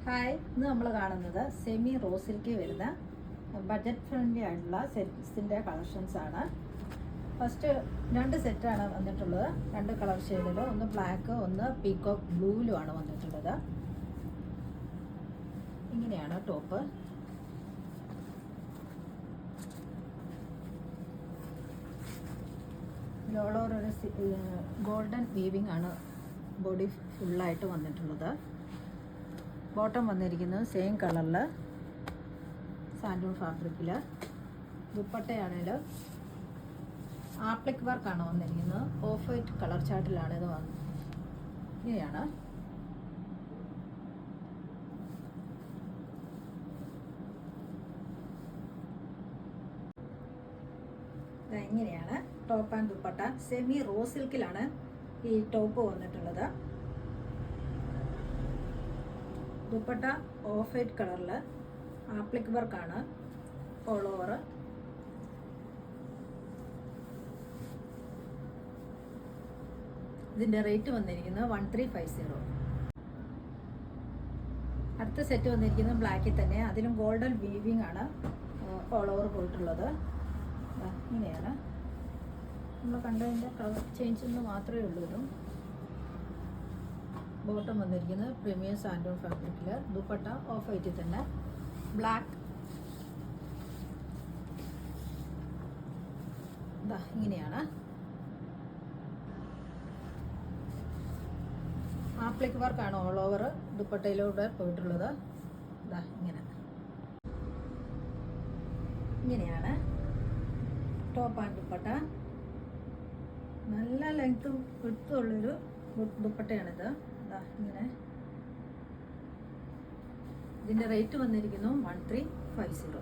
Hi, ഇന്ന് നമ്മൾ കാണുന്നത് സെമി റോ സിൽക്കിൽ വരുന്ന ബഡ്ജറ്റ് ഫ്രണ്ട്ലി ആയിട്ടുള്ള സെറ്റ്സിൻ്റെ കളക്ഷൻസ് ആണ്. ഫസ്റ്റ് രണ്ട് സെറ്റാണ് വന്നിട്ടുള്ളത്. രണ്ട് കളർ ഷെയ്ഡിൽ, ഒന്ന് ബ്ലാക്ക്, ഒന്ന് പീകോക്ക് ബ്ലൂവിലുമാണ് വന്നിട്ടുള്ളത്. ഇങ്ങനെയാണ് ടോപ്പ്. ഓൾ ഓവർ ഒരു ഗോൾഡൻ വീവിംഗ് ആണ് ബോഡി ഫുള്ളായിട്ട് വന്നിട്ടുള്ളത്. ബോട്ടം വന്നിരിക്കുന്നത് സെയിം കളറിൽ സാൻഡൂൺ ഫാബ്രിക്കിൽ. ദുപ്പട്ടയാണെങ്കിൽ ആപ്ലിക് വർക്കാണ് വന്നിരിക്കുന്നത്. ഓഫ് വൈറ്റ് കളർ ചാർട്ടിലാണ് ഇത് വന്നത്. ഇങ്ങനെയാണ്. ഇങ്ങനെയാണ് top and dupatta. Semi raw സിൽക്കിലാണ് ഈ ടോപ്പ് വന്നിട്ടുള്ളത്. ദുപ്പട്ട ഓഫ് വൈറ്റ് കളറിൽ ആപ്ലിക് വർക്കാണ് ഓൾ ഓവർ. ഇതിൻ്റെ റേറ്റ് വന്നിരിക്കുന്നത് 1350. അടുത്ത സെറ്റ് വന്നിരിക്കുന്നത് ബ്ലാക്കിൽ തന്നെ. അതിലും ഗോൾഡൻ വീവിംഗ് ആണ് ഓൾ ഓവർ പോയിട്ടുള്ളത്. ഇങ്ങനെയാണ്. നമ്മൾ കണ്ടതിൻ്റെ കളർ ചേഞ്ച് എന്ന് മാത്രമേ ഉള്ളൂ. ഇതും ബോട്ടം വന്നിരിക്കുന്നത് പ്രീമിയം സാൻഡൂൺ ഫാബ്രിക്കിൽ. ദുപ്പട്ട ഓഫ് വൈറ്റിൽ തന്നെ ബ്ലാക്ക്. ഇങ്ങനെയാണ്. ആപ്ലിക് വർക്കാണ് ഓൾ ഓവർ ദുപ്പട്ടയിലൂടെ പോയിട്ടുള്ളത്. ഇങ്ങനെയാണ് ടോപ്പ് ആൻഡ് ദുപ്പട്ട. നല്ല ലെങ്ത്തും വിഡ്ത്തും ഉള്ളൊരു ദുപ്പട്ടയാണിത്. ഇങ്ങനെ. ഇതിൻ്റെ റേറ്റ് വന്നിരിക്കുന്നു 1350.